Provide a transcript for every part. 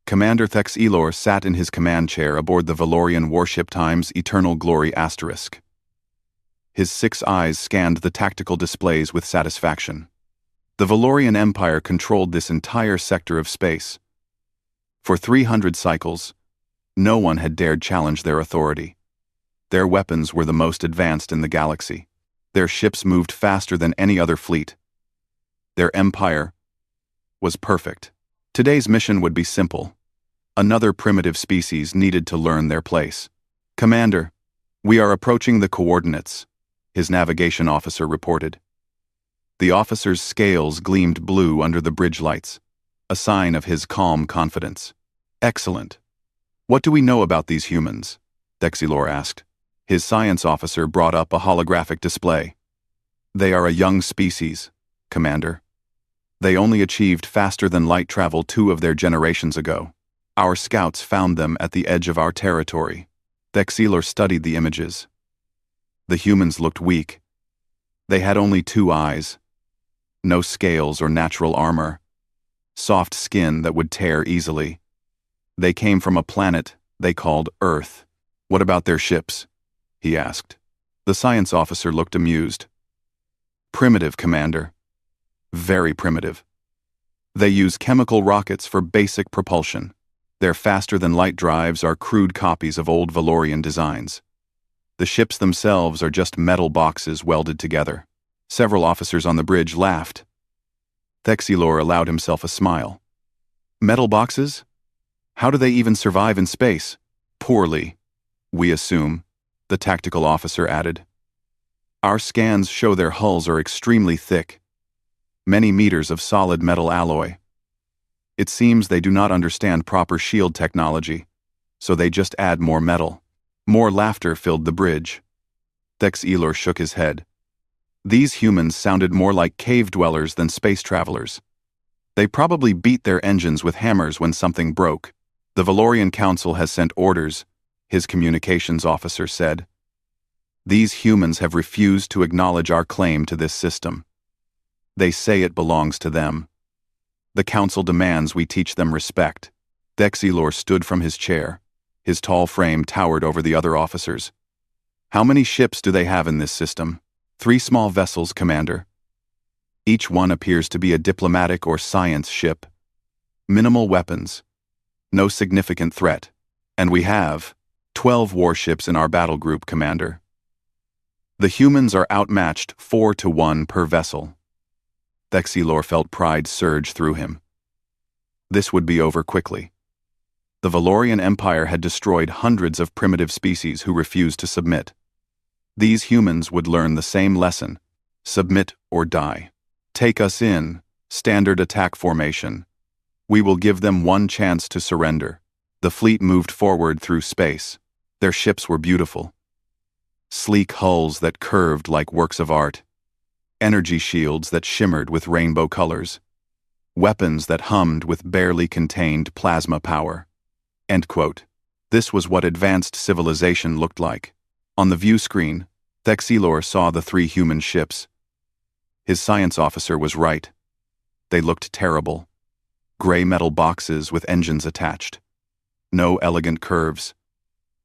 Commander Thex Elor sat in his command chair aboard the Valorian warship Times Eternal Glory *. His 6 eyes scanned the tactical displays with satisfaction. The Valorian Empire controlled this entire sector of space. For 300 cycles, no one had dared challenge their authority. Their weapons were the most advanced in the galaxy. Their ships moved faster than any other fleet. Their empire was perfect. Today's mission would be simple. Another primitive species needed to learn their place. "Commander, we are approaching the coordinates," his navigation officer reported. The officer's scales gleamed blue under the bridge lights, a sign of his calm confidence. "Excellent. What do we know about these humans?" Thex Elor asked. His science officer brought up a holographic display. "They are a young species, Commander. They only achieved faster-than-light travel 2 of their generations ago. Our scouts found them at the edge of our territory." Thex Elor studied the images. The humans looked weak. They had only 2 eyes, no scales or natural armor, soft skin that would tear easily. They came from a planet they called Earth. "What about their ships?" he asked. The science officer looked amused. "Primitive, Commander. Very primitive. They use chemical rockets for basic propulsion. Their faster-than-light drives are crude copies of old Valorian designs. The ships themselves are just metal boxes welded together." Several officers on the bridge laughed. Thex Elor allowed himself a smile. "Metal boxes? How do they even survive in space?" "Poorly, we assume," the tactical officer added. "Our scans show their hulls are extremely thick, many meters of solid metal alloy. It seems they do not understand proper shield technology, so they just add more metal." More laughter filled the bridge. Thex Elor shook his head. These humans sounded more like cave dwellers than space travelers. They probably beat their engines with hammers when something broke. "The Valorian Council has sent orders," his communications officer said. "These humans have refused to acknowledge our claim to this system. They say it belongs to them. The Council demands we teach them respect." Thex Elor stood from his chair. His tall frame towered over the other officers. "How many ships do they have in this system?" 3 small vessels, Commander. Each one appears to be a diplomatic or science ship. Minimal weapons. No significant threat. And we have 12 warships in our battle group, Commander. The humans are outmatched 4-to-1 per vessel. Thex Elor felt pride surge through him. This would be over quickly. The Valorian Empire had destroyed hundreds of primitive species who refused to submit. These humans would learn the same lesson: submit or die. "Take us in, standard attack formation. We will give them one chance to surrender." The fleet moved forward through space. Their ships were beautiful. Sleek hulls that curved like works of art. Energy shields that shimmered with rainbow colors. Weapons that hummed with barely contained plasma power. End quote. This was what advanced civilization looked like. On the view screen, Thex Elor saw the 3 human ships. His science officer was right. They looked terrible. Gray metal boxes with engines attached. No elegant curves.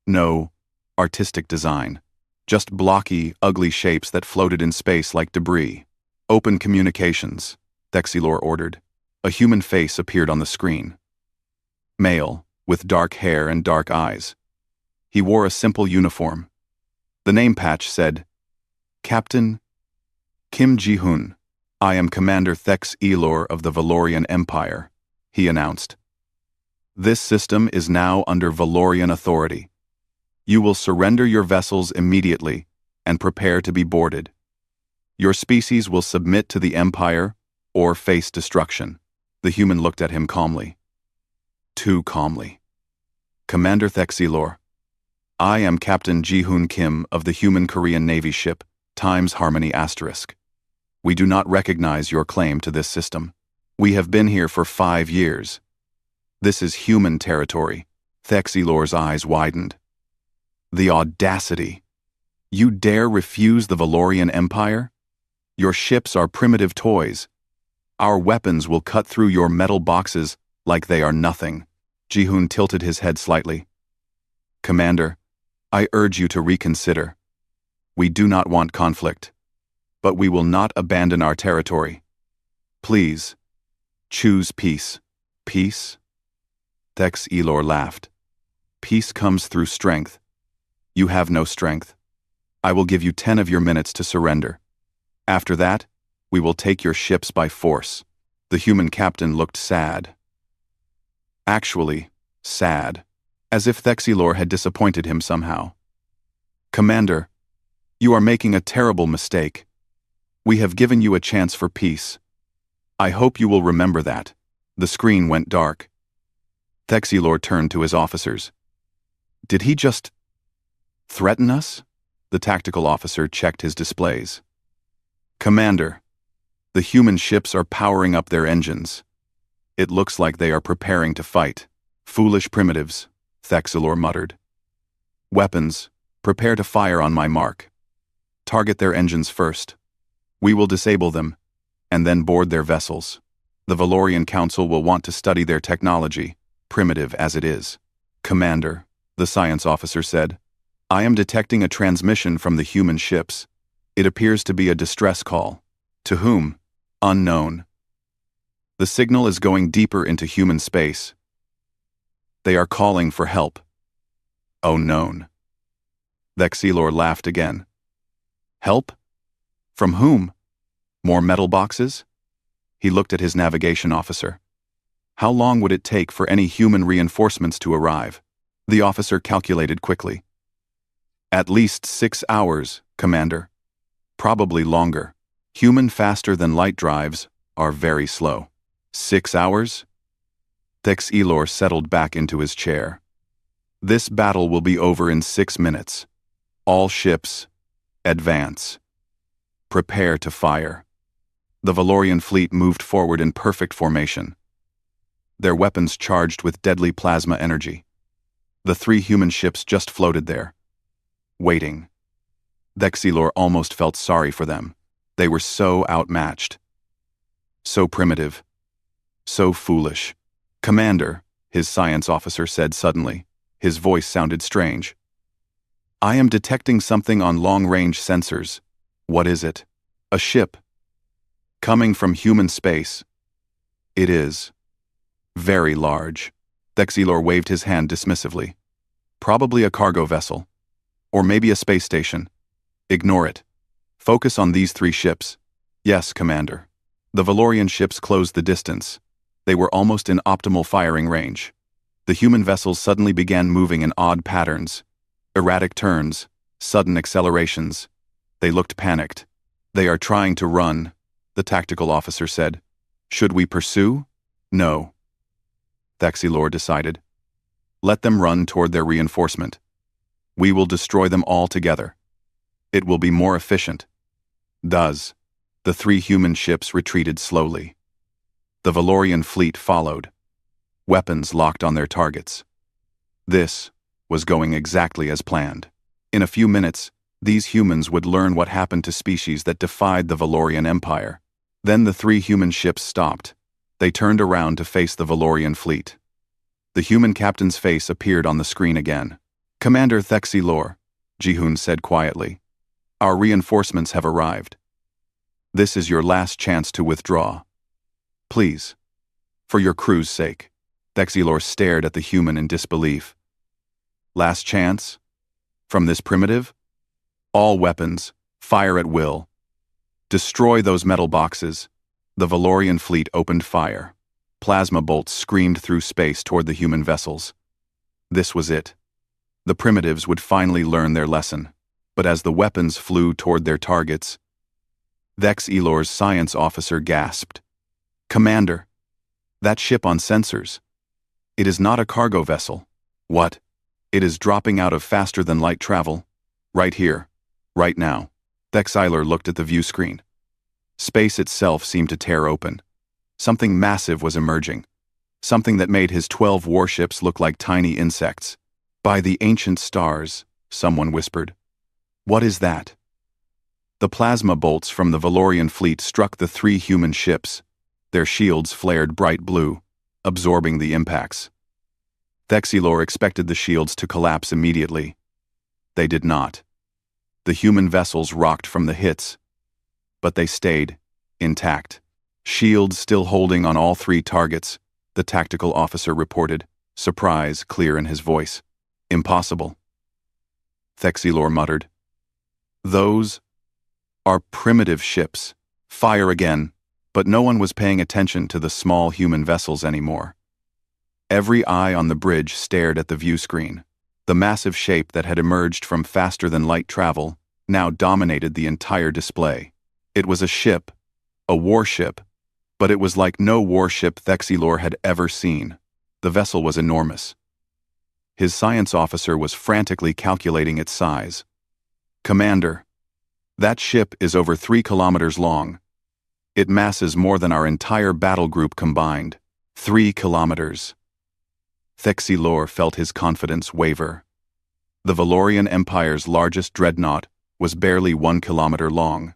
No artistic design. Just blocky, ugly shapes that floated in space like debris. "Open communications," Thex Elor ordered. A human face appeared on the screen. Male, with dark hair and dark eyes. He wore a simple uniform. The name patch said, "Captain Kim Ji-hoon. I am Commander Thex Elor of the Valorian Empire," he announced. "This system is now under Valorian authority. You will surrender your vessels immediately and prepare to be boarded. Your species will submit to the Empire or face destruction." The human looked at him calmly. Too calmly. "Commander Thex Elor, I am Captain Ji-hoon Kim of the human Korean Navy ship Times Harmony *. We do not recognize your claim to this system. We have been here for 5 years. This is human territory." Thex Elor's eyes widened. "The audacity! You dare refuse the Valorian Empire? Your ships are primitive toys. Our weapons will cut through your metal boxes like they are nothing." Ji-hoon tilted his head slightly. Commander, I urge you to reconsider. We do not want conflict, but we will not abandon our territory. Please, choose peace. Peace? Thex Elor laughed. Peace comes through strength. You have no strength. I will give you 10 of your minutes to surrender. After that, we will take your ships by force. The human captain looked sad. Actually, sad. As if Thexilor had disappointed him somehow. Commander, you are making a terrible mistake. We have given you a chance for peace. I hope you will remember that. The screen went dark. Thexilor turned to his officers. Did he just threaten us? The tactical officer checked his displays. Commander, the human ships are powering up their engines. It looks like they are preparing to fight. Foolish primitives, Thexilor muttered. Weapons, prepare to fire on my mark. Target their engines first. We will disable them, and then board their vessels. The Valorian Council will want to study their technology, primitive as it is. Commander, the science officer said, I am detecting a transmission from the human ships. It appears to be a distress call. To whom? Unknown. The signal is going deeper into human space. They are calling for help. Oh, known. Thexilor laughed again. Help? From whom? More metal boxes? He looked at his navigation officer. How long would it take for any human reinforcements to arrive? The officer calculated quickly. At least 6 hours, Commander. Probably longer. Human faster than light drives are very slow. 6 hours? Thex Elor settled back into his chair. This battle will be over in 6 minutes. All ships, advance. Prepare to fire. The Valorian fleet moved forward in perfect formation. Their weapons charged with deadly plasma energy. The 3 human ships just floated there, waiting. Thexilor almost felt sorry for them. They were so outmatched. So primitive. So foolish. Commander, his science officer said suddenly. His voice sounded strange. I am detecting something on long-range sensors. What is it? A ship. Coming from human space. It is. Very large. Thexilor waved his hand dismissively. Probably a cargo vessel. Or maybe a space station. Ignore it. Focus on these 3 ships. Yes, Commander. The Valorian ships closed the distance. They were almost in optimal firing range. The human vessels suddenly began moving in odd patterns. Erratic turns, sudden accelerations. They looked panicked. They are trying to run, the tactical officer said. Should we pursue? No. Thexilor decided. Let them run toward their reinforcement. We will destroy them all together. It will be more efficient. Thus, the 3 human ships retreated slowly. The Valorian fleet followed. Weapons locked on their targets. This was going exactly as planned. In a few minutes, these humans would learn what happened to species that defied the Valorian Empire. Then the 3 human ships stopped. They turned around to face the Valorian fleet. The human captain's face appeared on the screen again. Commander Thexilor, Ji-hoon said quietly. Our reinforcements have arrived. This is your last chance to withdraw. Please. For your crew's sake. Thexilor stared at the human in disbelief. Last chance? From this primitive? All weapons, fire at will. Destroy those metal boxes. The Valorian fleet opened fire. Plasma bolts screamed through space toward the human vessels. This was it. The primitives would finally learn their lesson. But as the weapons flew toward their targets, Thex Elor's science officer gasped. Commander, that ship on sensors. It is not a cargo vessel. What? It is dropping out of faster-than-light travel. Right here. Right now. Thex Elor looked at the view screen. Space itself seemed to tear open. Something massive was emerging. Something that made his 12 warships look like tiny insects. By the ancient stars, someone whispered. What is that? The plasma bolts from the Valorian fleet struck the 3 human ships. Their shields flared bright blue, absorbing the impacts. Thexilor expected the shields to collapse immediately. They did not. The human vessels rocked from the hits, but they stayed intact. Shields still holding on all three targets, the tactical officer reported, surprise clear in his voice. Impossible. Thexilor muttered. Those are primitive ships. Fire again, but no one was paying attention to the small human vessels anymore. Every eye on the bridge stared at the view screen. The massive shape that had emerged from faster-than-light travel now dominated the entire display. It was a ship, a warship, but it was like no warship Thexilor had ever seen. The vessel was enormous. His science officer was frantically calculating its size. Commander, that ship is over 3 kilometers long. It masses more than our entire battle group combined. 3 kilometers. Thexilor felt his confidence waver. The Valorian Empire's largest dreadnought was barely 1 kilometer long.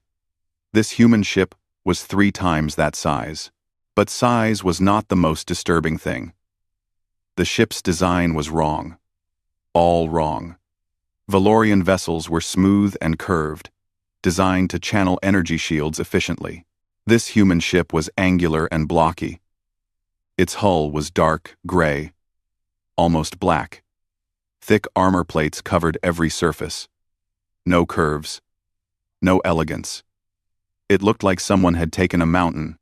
This human ship was 3 times that size. But size was not the most disturbing thing. The ship's design was wrong. All wrong. Valorian vessels were smooth and curved, designed to channel energy shields efficiently. This human ship was angular and blocky. Its hull was dark, gray, almost black. Thick armor plates covered every surface. No curves. No elegance. It looked like someone had taken a mountain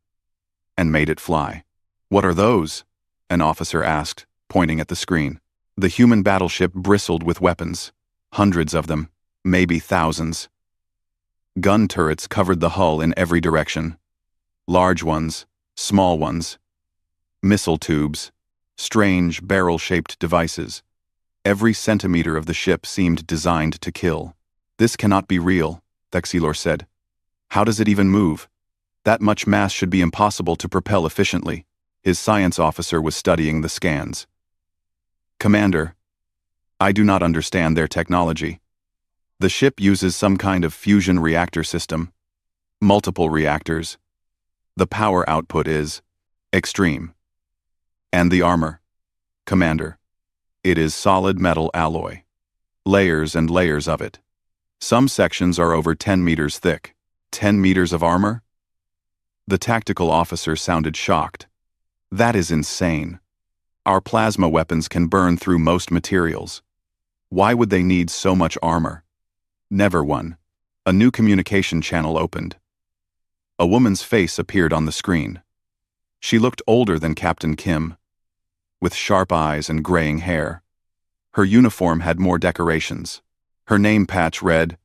and made it fly. What are those? An officer asked, pointing at the screen. The human battleship bristled with weapons. Hundreds of them, maybe thousands. Gun turrets covered the hull in every direction. Large ones, small ones. Missile tubes, strange barrel-shaped devices. Every centimeter of the ship seemed designed to kill. This cannot be real, Thexilor said. How does it even move? That much mass should be impossible to propel efficiently. His science officer was studying the scans. Commander, I do not understand their technology. The ship uses some kind of fusion reactor system. Multiple reactors. The power output is extreme. And the armor, Commander, it is solid metal alloy. Layers and layers of it. Some sections are over 10 meters thick. 10 meters of armor? The tactical officer sounded shocked. That is insane. Our plasma weapons can burn through most materials. Why would they need so much armor? Never one. A new communication channel opened. A woman's face appeared on the screen. She looked older than Captain Kim, with sharp eyes and graying hair. Her uniform had more decorations. Her name patch read,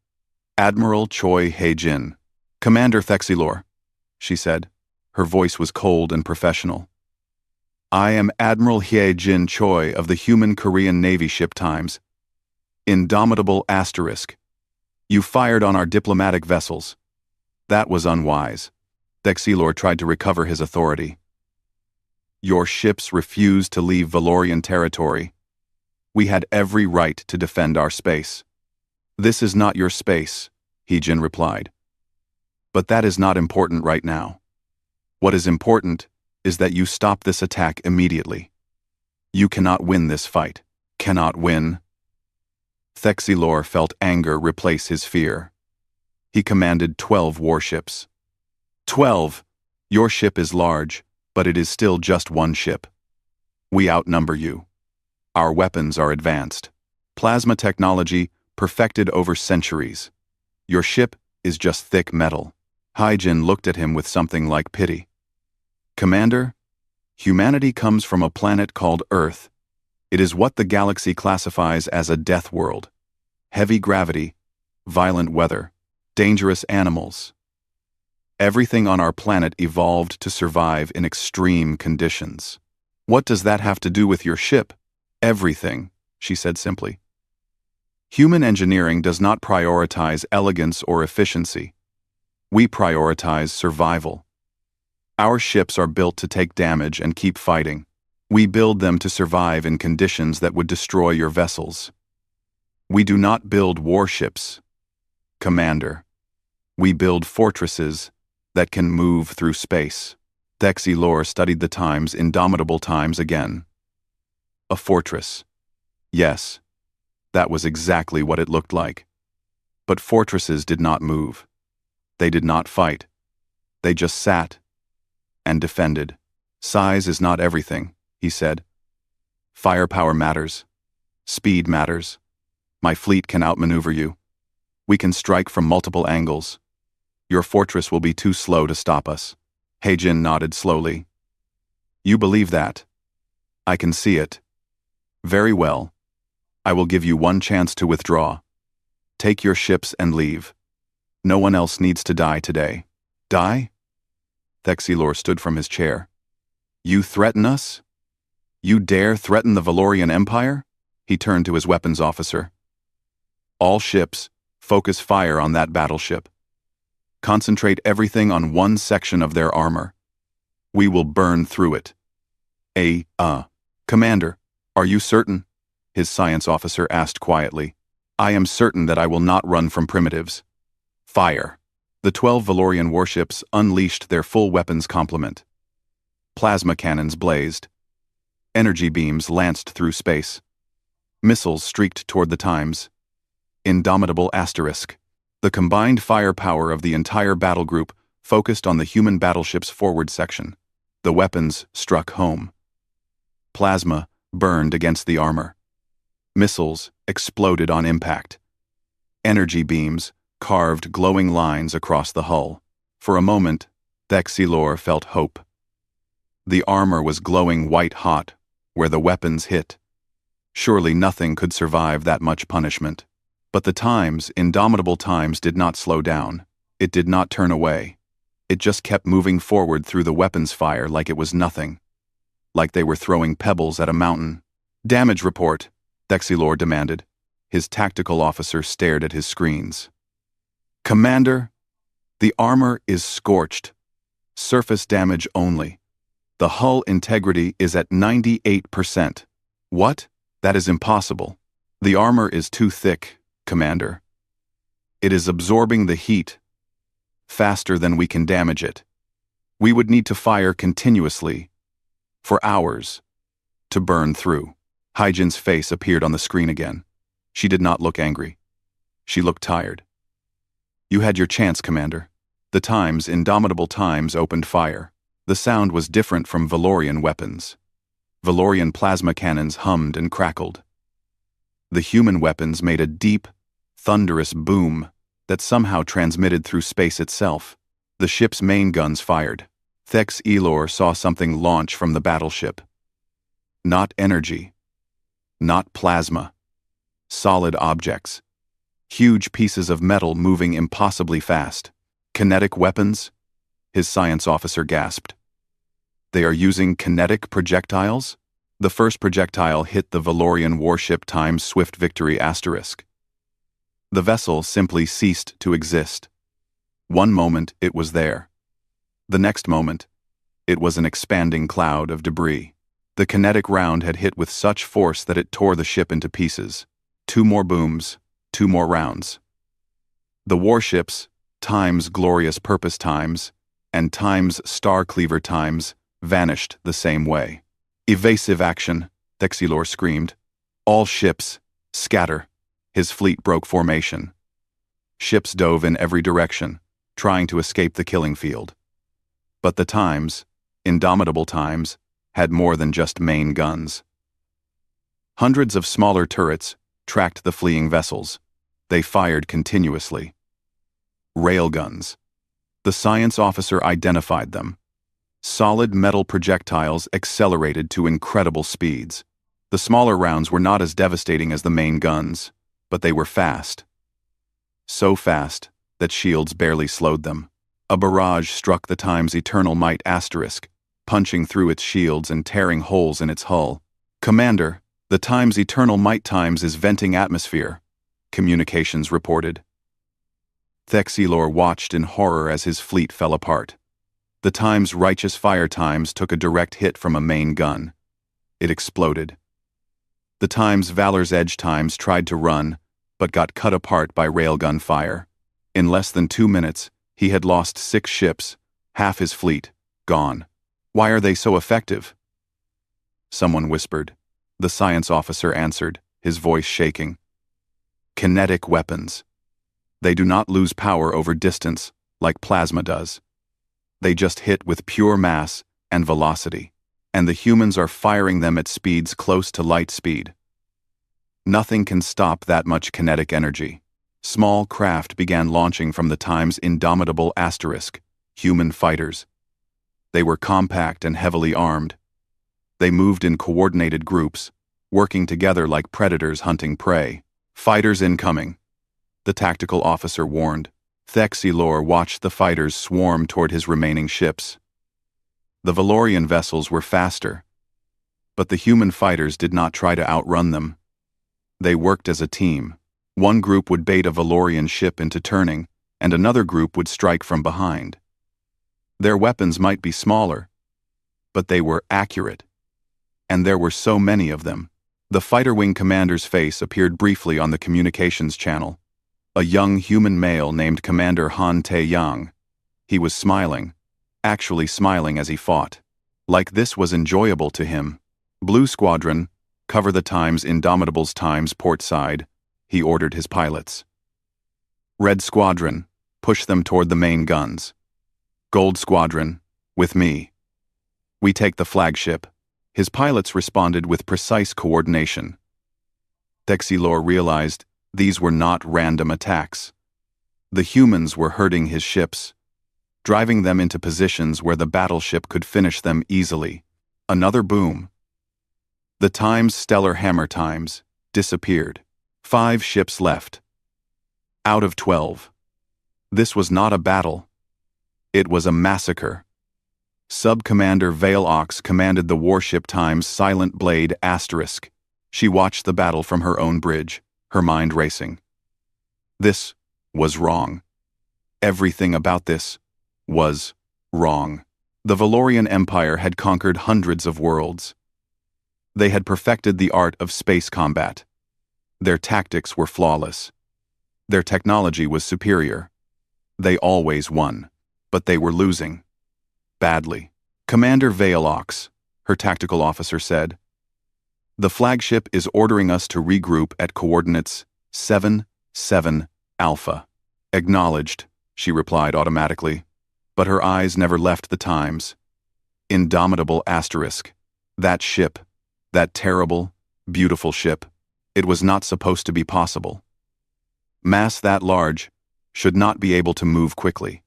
Admiral Choi Hae-jin. Commander Thexilor, she said. Her voice was cold and professional. I am Admiral Hae-jin Choi of the human Korean Navy ship Times. Indomitable asterisk. You fired on our diplomatic vessels. That was unwise. Thexilor tried to recover his authority. Your ships refused to leave Valorian territory. We had every right to defend our space. This is not your space, Hae-jin replied. But that is not important right now. What is important is that you stop this attack immediately. You cannot win this fight. Cannot win. Thexilor felt anger replace his fear. He commanded 12 warships. 12! Your ship is large, but it is still just one ship. We outnumber you. Our weapons are advanced. Plasma technology perfected over centuries. Your ship is just thick metal. Hae-jin looked at him with something like pity. Commander, humanity comes from a planet called Earth. It is what the galaxy classifies as a death world. Heavy gravity, violent weather, dangerous animals. Everything on our planet evolved to survive in extreme conditions. What does that have to do with your ship? Everything, she said simply. Human engineering does not prioritize elegance or efficiency. We prioritize survival. Our ships are built to take damage and keep fighting. We build them to survive in conditions that would destroy your vessels. We do not build warships, Commander. We build fortresses that can move through space. Thexilor studied the Times' indomitable times again. A fortress. Yes, that was exactly what it looked like. But fortresses did not move. They did not fight. They just sat and defended. Size is not everything, he said. Firepower matters. Speed matters. My fleet can outmaneuver you. We can strike from multiple angles. Your fortress will be too slow to stop us. Heijin nodded slowly. You believe that? I can see it. Very well. I will give you one chance to withdraw. Take your ships and leave. No one else needs to die today. Die? Thexilor stood from his chair. You threaten us? You dare threaten the Valorian Empire? He turned to his weapons officer. All ships, focus fire on that battleship. Concentrate everything on one section of their armor. We will burn through it. Commander, are you certain? His science officer asked quietly. I am certain that I will not run from primitives. Fire. The 12 Valorian warships unleashed their full weapons complement. Plasma cannons blazed. Energy beams lanced through space. Missiles streaked toward the Times. Indomitable asterisk. The combined firepower of the entire battle group focused on the human battleship's forward section. The weapons struck home. Plasma burned against the armor. Missiles exploded on impact. Energy beams carved glowing lines across the hull. For a moment, Thexilor felt hope. The armor was glowing white-hot where the weapons hit. Surely nothing could survive that much punishment. But the Times, indomitable Times, did not slow down. It did not turn away. It just kept moving forward through the weapons fire like it was nothing. Like they were throwing pebbles at a mountain. Damage report, Thexilor demanded. His tactical officer stared at his screens. Commander, the armor is scorched. Surface damage only. The hull integrity is at 98%. What? That is impossible. The armor is too thick, Commander. It is absorbing the heat faster than we can damage it. We would need to fire continuously for hours to burn through. Heijin's face appeared on the screen again. She did not look angry. She looked tired. You had your chance, Commander. The Times, indomitable Times, opened fire. The sound was different from Valorian weapons. Valorian plasma cannons hummed and crackled. The human weapons made a deep, thunderous boom that somehow transmitted through space itself. The ship's main guns fired. Thexilor saw something launch from the battleship. Not energy. Not plasma. Solid objects. Huge pieces of metal moving impossibly fast. Kinetic weapons? His science officer gasped. They are using kinetic projectiles? The first projectile hit the Valorian warship Times Swift Victory asterisk. The vessel simply ceased to exist. One moment it was there. The next moment, it was an expanding cloud of debris. The kinetic round had hit with such force that it tore the ship into pieces. 2 more booms, 2 more rounds. The warships, Times Glorious Purpose Times, and Times Star Cleaver Times, vanished the same way. Evasive action, Thexilor screamed. All ships, scatter. His fleet broke formation. Ships dove in every direction, trying to escape the killing field. But the Times, indomitable Times, had more than just main guns. Hundreds of smaller turrets tracked the fleeing vessels. They fired continuously. Railguns. The science officer identified them. Solid metal projectiles accelerated to incredible speeds. The smaller rounds were not as devastating as the main guns, but they were fast. So fast that shields barely slowed them. A barrage struck the Times Eternal Might asterisk, punching through its shields and tearing holes in its hull. Commander, the Times Eternal Might Times is venting atmosphere, communications reported. Thexilor watched in horror as his fleet fell apart. The Times Righteous Fire Times took a direct hit from a main gun. It exploded. The Times Valor's Edge Times tried to run, but got cut apart by railgun fire. In less than 2 minutes, he had lost 6 ships, half his fleet, gone. Why are they so effective? Someone whispered. the science officer answered, his voice shaking. Kinetic weapons. They do not lose power over distance, like plasma does. They just hit with pure mass and velocity, and the humans are firing them at speeds close to light speed. Nothing can stop that much kinetic energy. Small craft began launching from the Time's indomitable asterisk, human fighters. They were compact and heavily armed. They moved in coordinated groups, working together like predators hunting prey. Fighters incoming, the tactical officer warned. Thexilor watched the fighters swarm toward his remaining ships. The Valorian vessels were faster, but the human fighters did not try to outrun them. They worked as a team. One group would bait a Valorian ship into turning, and another group would strike from behind. Their weapons might be smaller, but they were accurate. And there were so many of them. The fighter wing commander's face appeared briefly on the communications channel. A young human male named Commander Han Tae-yang. He was smiling, actually smiling as he fought. Like this was enjoyable to him. Blue Squadron, cover the Time's Indomitable's Time's port side, he ordered his pilots. Red Squadron, push them toward the main guns. Gold Squadron, with me. We take the flagship. His pilots responded with precise coordination. Thexilor realized these were not random attacks. The humans were hurting his ships, driving them into positions where the battleship could finish them easily. Another boom. The Time's stellar hammer times disappeared. 5 ships left. Out of 12. This was not a battle. It was a massacre. Sub-Commander Vale Ox commanded the warship Time's Silent Blade Asterisk. She watched the battle from her own bridge, her mind racing. This was wrong. Everything about this was wrong. The Valorian Empire had conquered hundreds of worlds. They had perfected the art of space combat. Their tactics were flawless. Their technology was superior. They always won, but they were losing. Badly. Commander Vale Ox, her tactical officer said, the flagship is ordering us to regroup at coordinates 7-7 Alpha. Acknowledged, she replied automatically, but her eyes never left the Times. Indomitable asterisk. That ship, that terrible, beautiful ship, it was not supposed to be possible. Mass that large should not be able to move quickly.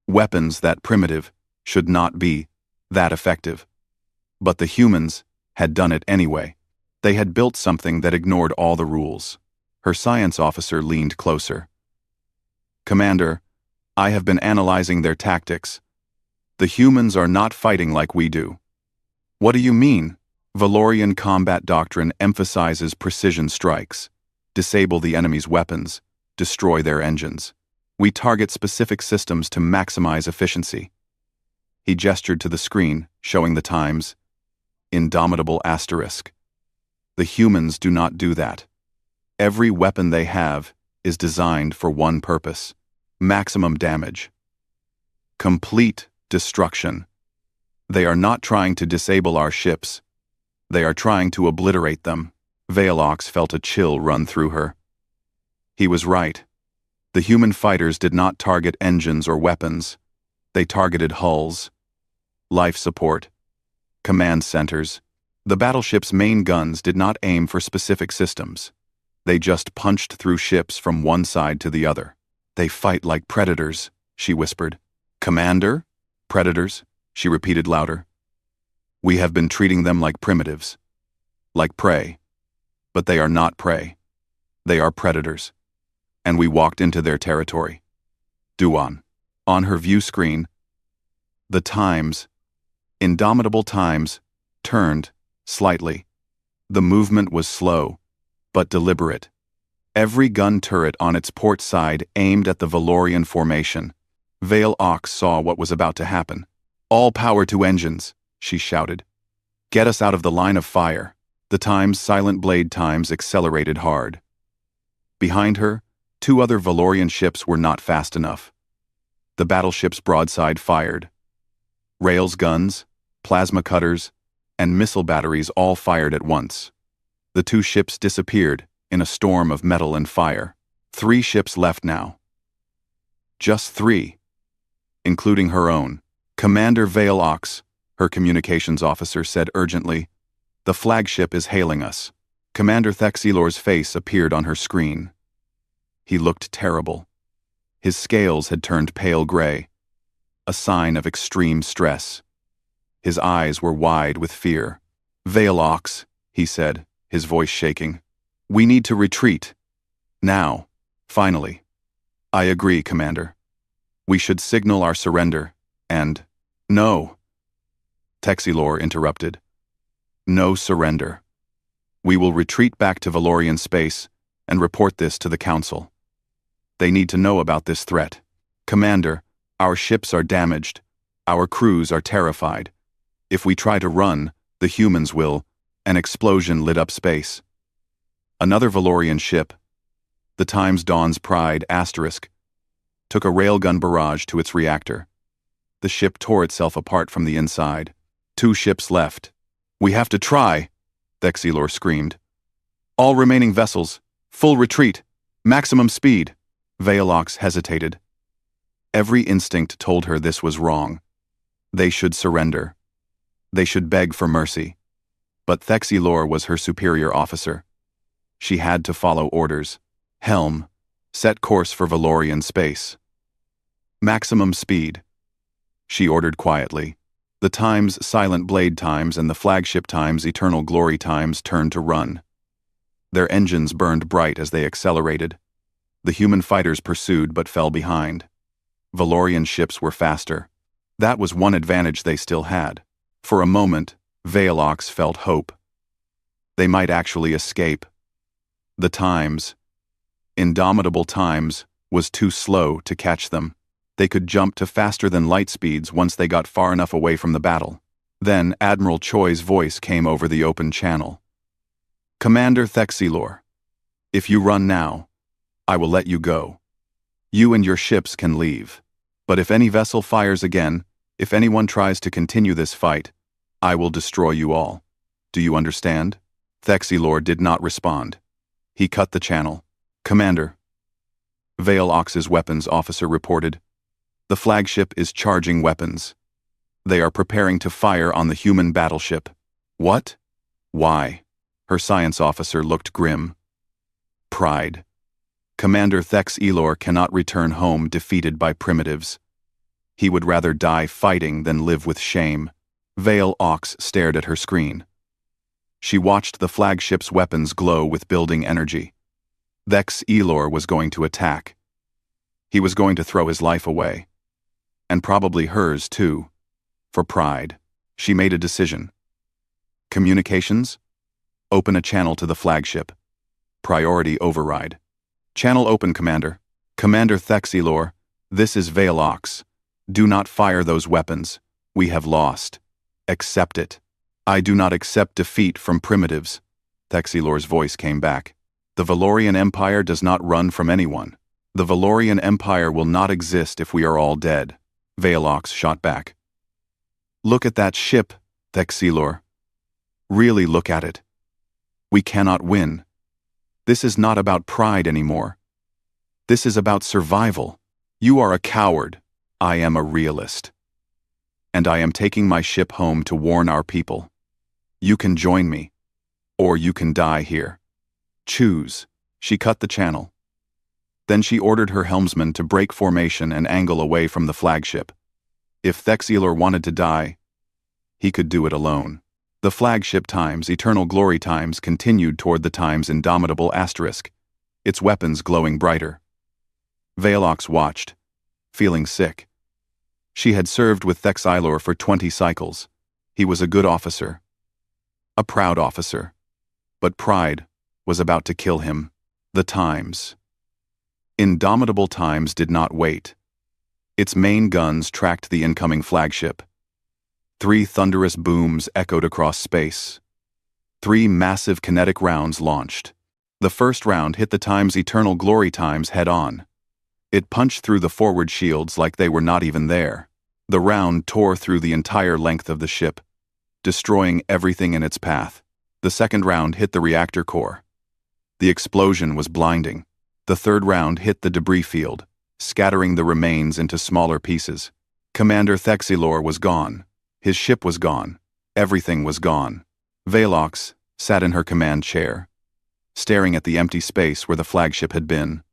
Weapons that primitive should not be that effective. But the humans had done it anyway. They had built something that ignored all the rules. Her science officer leaned closer. Commander, I have been analyzing their tactics. The humans are not fighting like we do. What do you mean? Valorian combat doctrine emphasizes precision strikes, disable the enemy's weapons, destroy their engines. We target specific systems to maximize efficiency. He gestured to the screen, showing the Times. Indomitable asterisk. The humans do not do that. Every weapon they have is designed for one purpose: maximum damage. Complete destruction. They are not trying to disable our ships. They are trying to obliterate them. Vale Ox felt a chill run through her. He was right. The human fighters did not target engines or weapons. They targeted hulls, life support, command centers. The battleship's main guns did not aim for specific systems. They just punched through ships from one side to the other. They fight like predators, she whispered. Commander? Predators? She repeated louder. We have been treating them like primitives, like prey. But they are not prey. They are predators. And we walked into their territory. Duan. On her view screen, the Times, Indomitable Times, turned slightly. The movement was slow, but deliberate. Every gun turret on its port side aimed at the Valorian formation. Vale Ox saw what was about to happen. All power to engines, she shouted. Get us out of the line of fire. The Times' Silent Blade Times accelerated hard. Behind her, 2 other Valorian ships were not fast enough. The battleship's broadside fired. Rails guns, plasma cutters, and missile batteries all fired at once. The two ships disappeared in a storm of metal and fire. 3 ships left now. Just 3, including her own. Commander Velox, her communications officer said urgently. The flagship is hailing us. Commander Thexilor's face appeared on her screen. He looked terrible. His scales had turned pale gray, a sign of extreme stress. His eyes were wide with fear. Velox, he said, his voice shaking. We need to retreat. Now, finally. I agree, Commander. We should signal our surrender, and— No. Texilor interrupted. No surrender. We will retreat back to Valorian space and report this to the Council. They need to know about this threat. Commander, our ships are damaged. Our crews are terrified. If we try to run, the humans will— An explosion lit up space. Another Valorian ship, the Times Dawn's Pride *, took a railgun barrage to its reactor. The ship tore itself apart from the inside. 2 ships left. We have to try, Thexilor screamed. All remaining vessels, full retreat, maximum speed. Velox hesitated. Every instinct told her this was wrong. They should surrender. They should beg for mercy. But Thexilor was her superior officer. She had to follow orders. Helm, set course for Valorian space. Maximum speed. She ordered quietly. The Times Silent Blade Times and the flagship Times Eternal Glory Times turned to run. Their engines burned bright as they accelerated. The human fighters pursued but fell behind. Valorian ships were faster. That was one advantage they still had. For a moment, Velox felt hope. They might actually escape. The Times, Indomitable Times, was too slow to catch them. They could jump to faster-than-light speeds once they got far enough away from the battle. Then Admiral Choi's voice came over the open channel. Commander Thexilor, if you run now, I will let you go. You and your ships can leave. But if any vessel fires again, if anyone tries to continue this fight, I will destroy you all. Do you understand? Thexilor did not respond. He cut the channel. Commander. Velox's weapons officer reported. The flagship is charging weapons. They are preparing to fire on the human battleship. What? Why? Her science officer looked grim. Pride. Commander Thexilor cannot return home defeated by primitives. He would rather die fighting than live with shame. Velox stared at her screen. She watched the flagship's weapons glow with building energy. Thexilor was going to attack. He was going to throw his life away. And probably hers, too. For pride, she made a decision. Communications? Open a channel to the flagship. Priority override. Channel open, Commander. Commander Thexilor, this is Velox. Do not fire those weapons. We have lost. Accept it. I do not accept defeat from primitives. Thexilor's voice came back. The Valorian Empire does not run from anyone. The Valorian Empire will not exist if we are all dead. Velox shot back. Look at that ship, Thexilor. Really look at it. We cannot win. This is not about pride anymore. This is about survival. You are a coward. I am a realist. And I am taking my ship home to warn our people. You can join me, or you can die here. Choose. She cut the channel. Then she ordered her helmsman to break formation and angle away from the flagship. If Thexilor wanted to die, he could do it alone. The flagship Times Eternal Glory Times continued toward the Times Indomitable *, its weapons glowing brighter. Velox watched, feeling sick. She had served with Thexilor for 20 cycles. He was a good officer. A proud officer. But pride was about to kill him. The Times. Indomitable Times did not wait. Its main guns tracked the incoming flagship. 3 thunderous booms echoed across space. 3 massive kinetic rounds launched. The first round hit the Times Eternal Glory Times head-on. It punched through the forward shields like they were not even there. The round tore through the entire length of the ship, destroying everything in its path. The second round hit the reactor core. The explosion was blinding. The third round hit the debris field, scattering the remains into smaller pieces. Commander Thexilor was gone. His ship was gone. Everything was gone. Velox sat in her command chair, staring at the empty space where the flagship had been.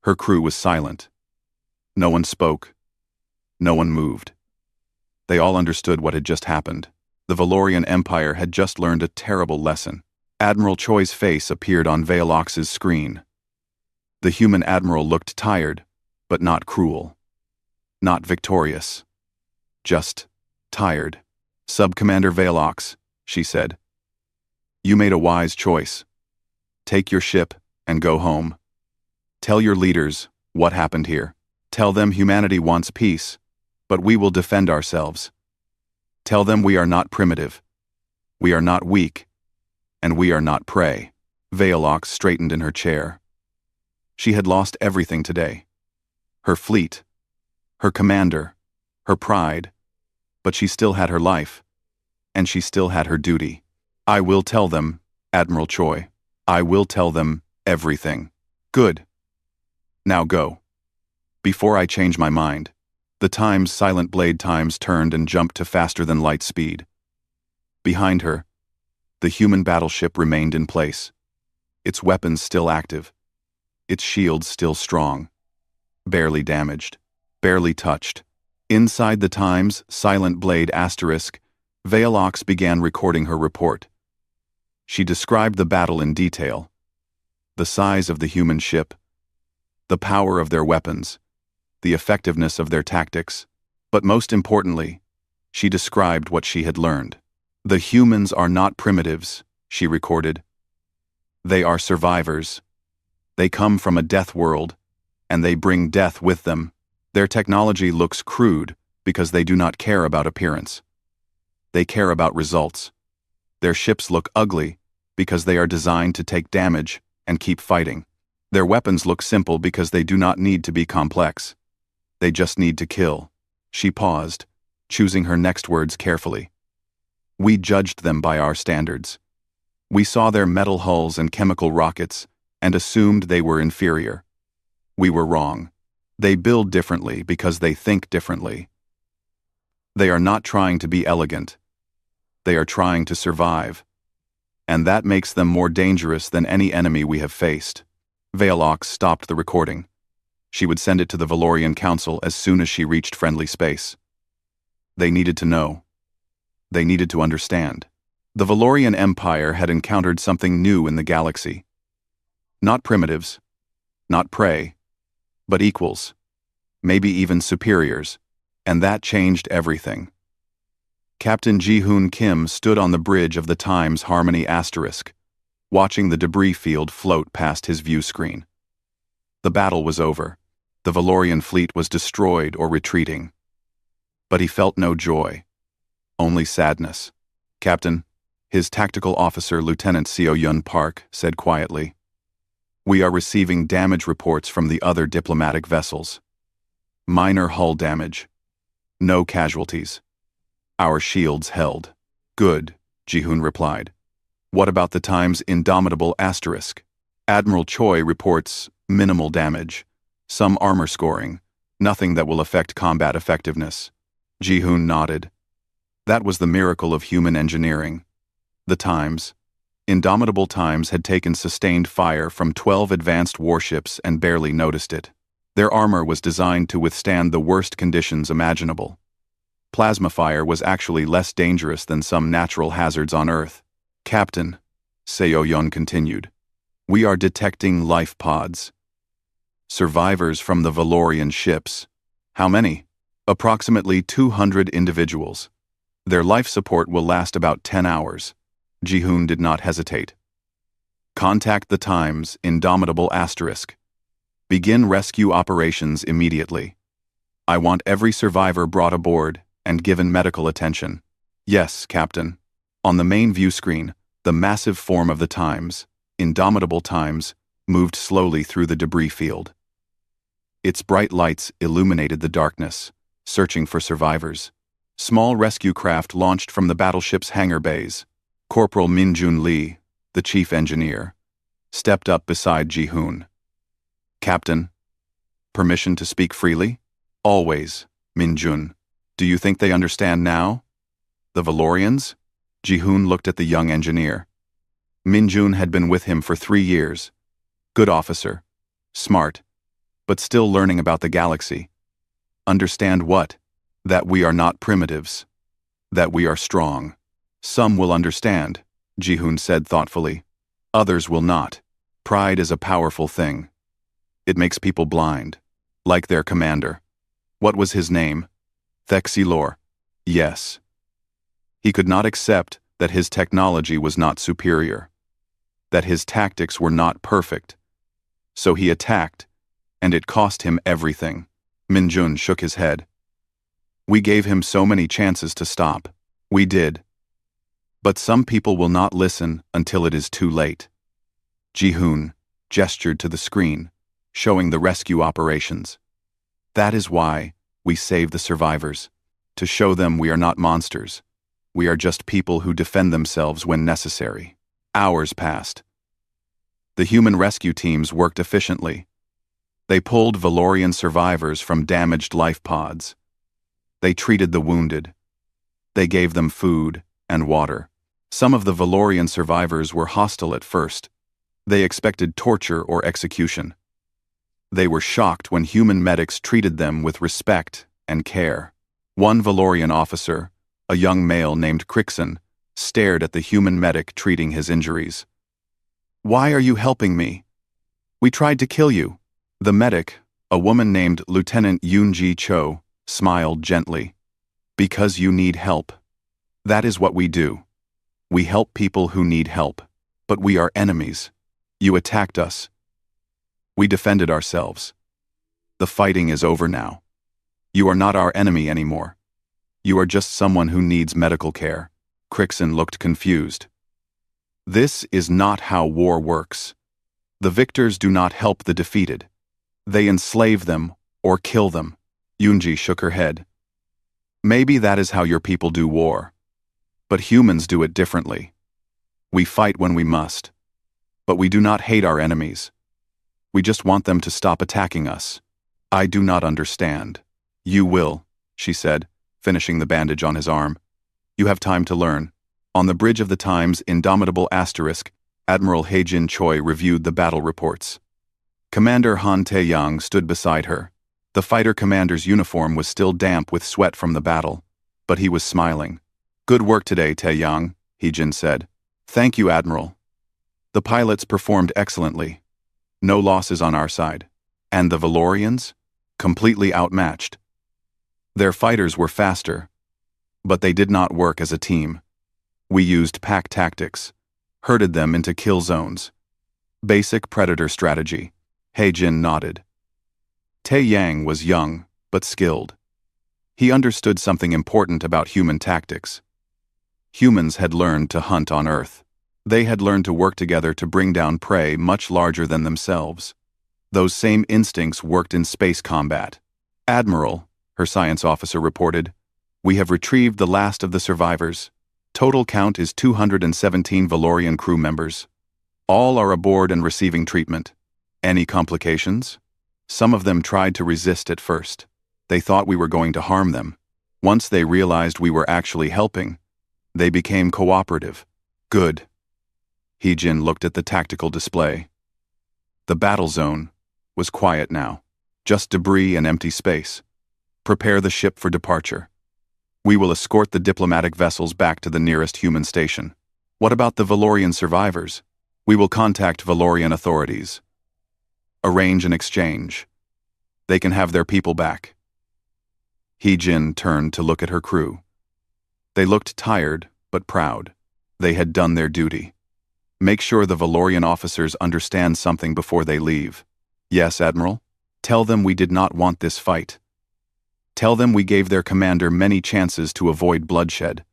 Her crew was silent. No one spoke. No one moved. They all understood what had just happened. The Valorian Empire had just learned a terrible lesson. Admiral Choi's face appeared on Velox's screen. The human admiral looked tired, but not cruel. Not victorious. Just tired. "Sub-Commander Velox," she said. "You made a wise choice. Take your ship and go home. Tell your leaders what happened here. Tell them humanity wants peace, but we will defend ourselves. Tell them we are not primitive. We are not weak. And we are not prey." Velox straightened in her chair. She had lost everything today. Her fleet, her commander, her pride, but she still had her life, and she still had her duty. "I will tell them, Admiral Choi. I will tell them everything." "Good. Now go. Before I change my mind." The Time's silent blade times turned and jumped to faster than light speed. Behind her, the human battleship remained in place, its weapons still active, its shields still strong, barely damaged, barely touched. Inside the Time's silent blade asterisk, Velox began recording her report. She described the battle in detail, the size of the human ship, the power of their weapons, the effectiveness of their tactics, but most importantly, she described what she had learned. "The humans are not primitives," she recorded. "They are survivors. They come from a death world, and they bring death with them. Their technology looks crude because they do not care about appearance. They care about results. Their ships look ugly because they are designed to take damage and keep fighting. Their weapons look simple because they do not need to be complex. They just need to kill." She paused, choosing her next words carefully. "We judged them by our standards. We saw their metal hulls and chemical rockets and assumed they were inferior. We were wrong. They build differently because they think differently. They are not trying to be elegant. They are trying to survive. And that makes them more dangerous than any enemy we have faced." Velox stopped the recording. She would send it to the Valorian Council as soon as she reached friendly space. They needed to know. They needed to understand. The Valorian Empire had encountered something new in the galaxy. Not primitives, not prey, but equals, maybe even superiors, and that changed everything. Captain Ji-hoon Kim stood on the bridge of the Times Harmony asterisk, watching the debris field float past his view screen. The battle was over. The Valorian fleet was destroyed or retreating. But he felt no joy, only sadness. "Captain," his tactical officer Lieutenant Seo-yun Park said quietly, "we are receiving damage reports from the other diplomatic vessels. Minor hull damage. No casualties. Our shields held." "Good," Ji-hoon replied. "What about the Time's indomitable asterisk?" "Admiral Choi reports minimal damage. Some armor scoring. Nothing that will affect combat effectiveness." Ji-hoon nodded. That was the miracle of human engineering. The Times, indomitable Times, had taken sustained fire from 12 advanced warships and barely noticed it. Their armor was designed to withstand the worst conditions imaginable. Plasma fire was actually less dangerous than some natural hazards on Earth. "Captain," Seo-yun continued, "we are detecting life pods. Survivors from the Valorian ships. How many?" "Approximately 200 individuals. Their life support will last about 10 hours. Ji-hoon did not hesitate. "Contact the Times indomitable asterisk. Begin rescue operations immediately. I want every survivor brought aboard and given medical attention." "Yes, Captain." On the main view screen, the massive form of the Times, indomitable Times, moved slowly through the debris field. Its bright lights illuminated the darkness, searching for survivors. Small rescue craft launched from the battleship's hangar bays, Corporal Minjun Lee, the chief engineer, stepped up beside Ji-hoon. Captain, permission to speak freely? Always, Minjun. Do you think they understand now? The Valorians? Ji-hoon looked at the young engineer. Minjun had been with him for 3 years. Good officer. Smart. But still learning about the galaxy. Understand what? That we are not primitives. That we are strong. Some will understand, Ji-hoon said thoughtfully. Others will not. Pride is a powerful thing. It makes people blind. Like their commander. What was his name? Thexilor. Yes. He could not accept that his technology was not superior. That his tactics were not perfect. So he attacked, and it cost him everything. Minjun shook his head. We gave him so many chances to stop. We did. But some people will not listen until it is too late. Ji-hoon gestured to the screen, showing the rescue operations. That is why we save the survivors, to show them we are not monsters. We are just people who defend themselves when necessary. Hours passed. The human rescue teams worked efficiently. They pulled Valorian survivors from damaged life pods. They treated the wounded. They gave them food and water. Some of the Valorian survivors were hostile at first. They expected torture or execution. They were shocked when human medics treated them with respect and care. One Valorian officer, a young male named Crixon, stared at the human medic treating his injuries. Why are you helping me? We tried to kill you. The medic, a woman named Lieutenant Yoonji Cho, smiled gently. Because you need help. That is what we do. We help people who need help. But we are enemies. You attacked us. We defended ourselves. The fighting is over now. You are not our enemy anymore. You are just someone who needs medical care. Crixon looked confused. This is not how war works. The victors do not help the defeated. They enslave them or kill them. Yoonji shook her head. Maybe that is how your people do war. But humans do it differently. We fight when we must. But we do not hate our enemies. We just want them to stop attacking us. I do not understand. You will, she said, finishing the bandage on his arm. You have time to learn. On the bridge of the Times' indomitable asterisk, Admiral Haejin Choi reviewed the battle reports. Commander Han Tae-yang stood beside her. The fighter commander's uniform was still damp with sweat from the battle, but he was smiling. Good work today, Tae-yang, Haejin said. Thank you, Admiral. The pilots performed excellently. No losses on our side. And the Valorians? Completely outmatched. Their fighters were faster, but they did not work as a team. We used pack tactics, herded them into kill zones. Basic predator strategy. Haejin nodded. Tae-yang was young, but skilled. He understood something important about human tactics. Humans had learned to hunt on Earth. They had learned to work together to bring down prey much larger than themselves. Those same instincts worked in space combat. Admiral, her science officer reported, we have retrieved the last of the survivors. Total count is 217 Valorian crew members. All are aboard and receiving treatment. Any complications? Some of them tried to resist at first. They thought we were going to harm them. Once they realized we were actually helping, they became cooperative. Good. Haejin looked at the tactical display. The battle zone was quiet now. Just debris and empty space. Prepare the ship for departure. We will escort the diplomatic vessels back to the nearest human station. What about the Valorian survivors? We will contact Valorian authorities. Arrange an exchange. They can have their people back. Haejin turned to look at her crew. They looked tired, but proud. They had done their duty. Make sure the Valorian officers understand something before they leave. Yes, Admiral? Tell them we did not want this fight. Tell them we gave their commander many chances to avoid bloodshed.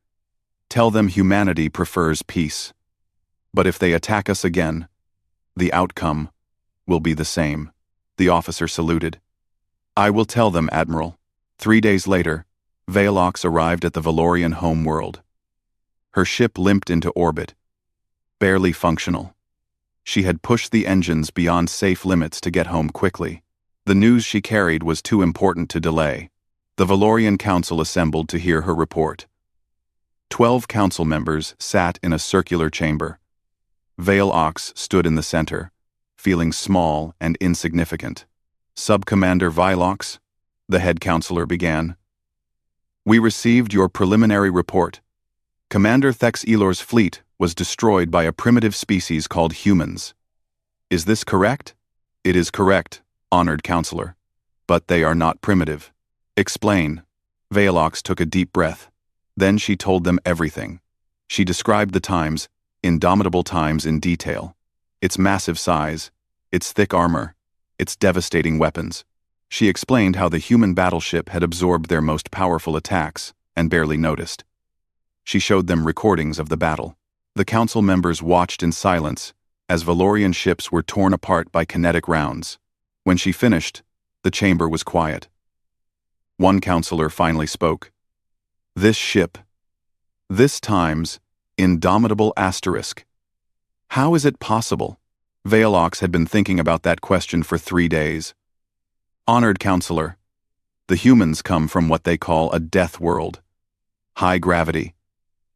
Tell them humanity prefers peace. But if they attack us again, the outcome will be the same. The officer saluted. I will tell them, Admiral. 3 days later, Velox arrived at the Valorian homeworld. Her ship limped into orbit, barely functional. She had pushed the engines beyond safe limits to get home quickly. The news she carried was too important to delay. The Valorian Council assembled to hear her report. 12 council members sat in a circular chamber. Vale Ox stood in the center, feeling small and insignificant. Sub-Commander Vilox, the head counselor began. We received your preliminary report. Commander Thex Elor's fleet was destroyed by a primitive species called humans. Is this correct? It is correct, honored counselor. But they are not primitive. Explain. Velox took a deep breath. Then she told them everything. She described the times, indomitable times in detail. Its massive size, its thick armor, its devastating weapons. She explained how the human battleship had absorbed their most powerful attacks and barely noticed. She showed them recordings of the battle. The council members watched in silence as Valorian ships were torn apart by kinetic rounds. When she finished, the chamber was quiet. One counselor finally spoke. This ship, this time's indomitable asterisk. How is it possible? Velox had been thinking about that question for 3 days. Honored counselor, the humans come from what they call a death world. High gravity,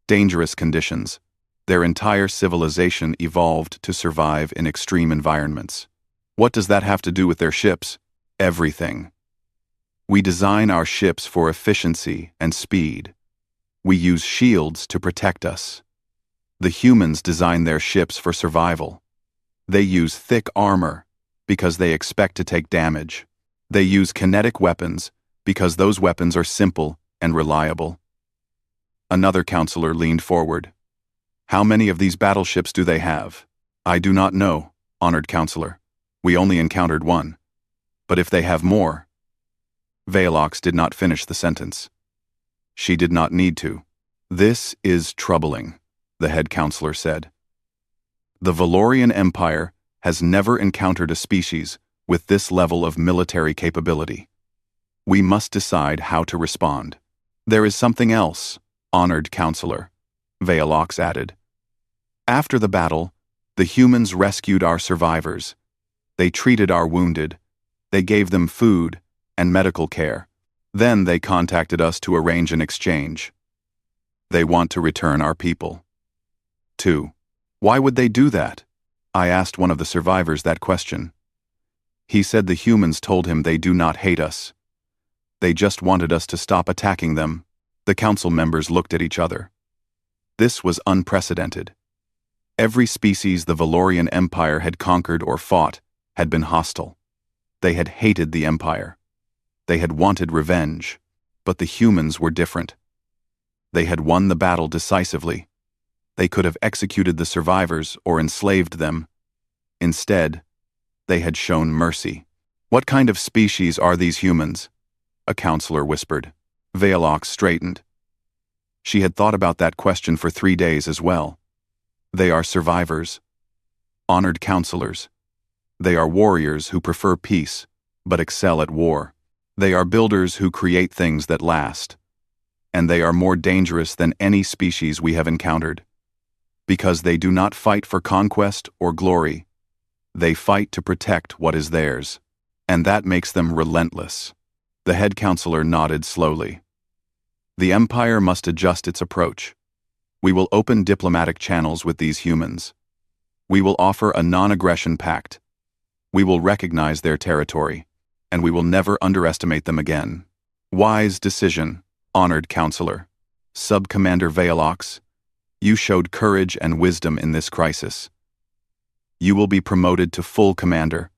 dangerous conditions. Their entire civilization evolved to survive in extreme environments. What does that have to do with their ships? Everything. We design our ships for efficiency and speed. We use shields to protect us. The humans design their ships for survival. They use thick armor because they expect to take damage. They use kinetic weapons because those weapons are simple and reliable. Another counselor leaned forward. How many of these battleships do they have? I do not know, honored counselor. We only encountered one. But if they have more... Velox did not finish the sentence. She did not need to. This is troubling, the head counselor said. The Valorian Empire has never encountered a species with this level of military capability. We must decide how to respond. There is something else, honored counselor, Velox added. After the battle, the humans rescued our survivors. They treated our wounded. They gave them food and medical care. Then they contacted us to arrange an exchange. They want to return our people. 2. Why would they do that? I asked one of the survivors that question. He said the humans told him they do not hate us. They just wanted us to stop attacking them. The council members looked at each other. This was unprecedented. Every species the Valorian Empire had conquered or fought had been hostile. They had hated the Empire. They had wanted revenge, but the humans were different. They had won the battle decisively. They could have executed the survivors or enslaved them. Instead, they had shown mercy. What kind of species are these humans? A counselor whispered. Velox straightened. She had thought about that question for 3 days as well. They are survivors. Honored counselors. They are warriors who prefer peace, but excel at war. They are builders who create things that last. And they are more dangerous than any species we have encountered. Because they do not fight for conquest or glory. They fight to protect what is theirs. And that makes them relentless. The head counselor nodded slowly. The Empire must adjust its approach. We will open diplomatic channels with these humans. We will offer a non-aggression pact. We will recognize their territory, and we will never underestimate them again. Wise decision, honored counselor. Sub-Commander Velox, you showed courage and wisdom in this crisis. You will be promoted to full commander,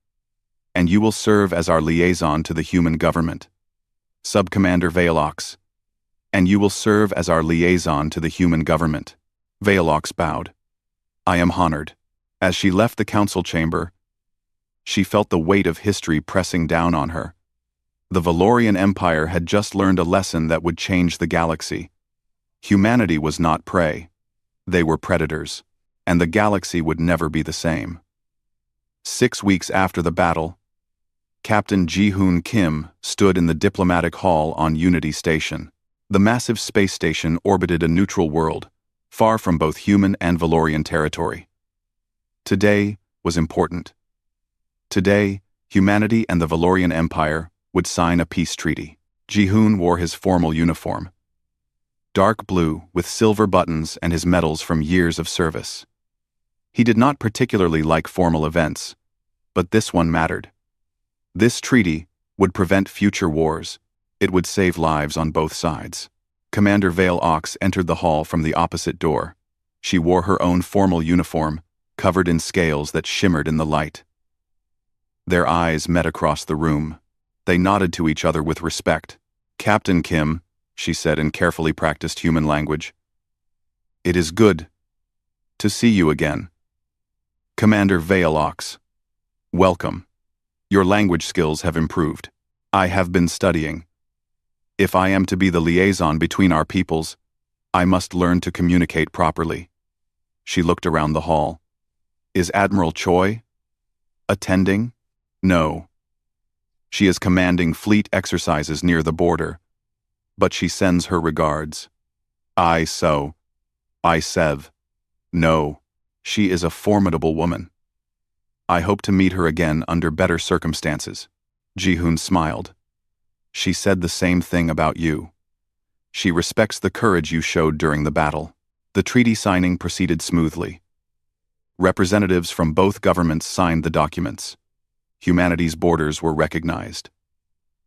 and you will serve as our liaison to the human government. Sub-Commander Velox, and you will serve as our liaison to the human government. Velox bowed. I am honored. As she left the council chamber, she felt the weight of history pressing down on her. The Valorian Empire had just learned a lesson that would change the galaxy. Humanity was not prey. They were predators, and the galaxy would never be the same. 6 weeks after the battle, Captain Ji-hoon Kim stood in the diplomatic hall on Unity Station. The massive space station orbited a neutral world, far from both human and Valorian territory. Today was important. Today, humanity and the Valorian Empire would sign a peace treaty. Ji-hoon wore his formal uniform, dark blue with silver buttons and his medals from years of service. He did not particularly like formal events, but this one mattered. This treaty would prevent future wars. It would save lives on both sides. Commander Vale Ox entered the hall from the opposite door. She wore her own formal uniform, covered in scales that shimmered in the light. Their eyes met across the room. They nodded to each other with respect. "Captain Kim," she said in carefully practiced human language. "It is good to see you again." "Commander Vale Ox, welcome. Your language skills have improved. I have been studying. If I am to be the liaison between our peoples, I must learn to communicate properly." She looked around the hall. "Is Admiral Choi attending?" "No. She is commanding fleet exercises near the border, but she sends her regards." I Sev. "No, she is a formidable woman. I hope to meet her again under better circumstances." Ji-hoon smiled. "She said the same thing about you. She respects the courage you showed during the battle." The treaty signing proceeded smoothly. Representatives from both governments signed the documents. Humanity's borders were recognized.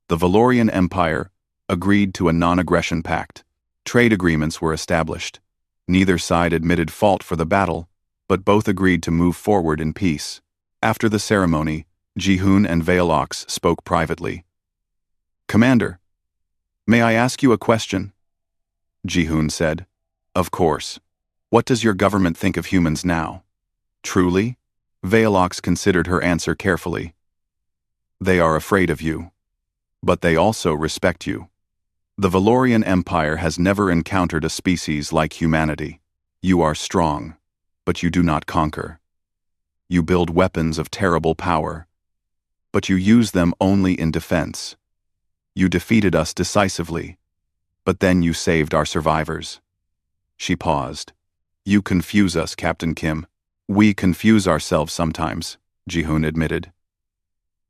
The Valorian Empire agreed to a non-aggression pact. Trade agreements were established. Neither side admitted fault for the battle, but both agreed to move forward in peace. After the ceremony, Ji-hoon and Vale Ox spoke privately. "Commander, may I ask you a question?" Ji-hoon said. "Of course. What does your government think of humans now?" "Truly?" Vale Ox considered her answer carefully. "They are afraid of you. But they also respect you. The Valorian Empire has never encountered a species like humanity. You are strong, but you do not conquer. You build weapons of terrible power, but you use them only in defense. You defeated us decisively, but then you saved our survivors." She paused. "You confuse us, Captain Kim." "We confuse ourselves sometimes," Ji-hoon admitted.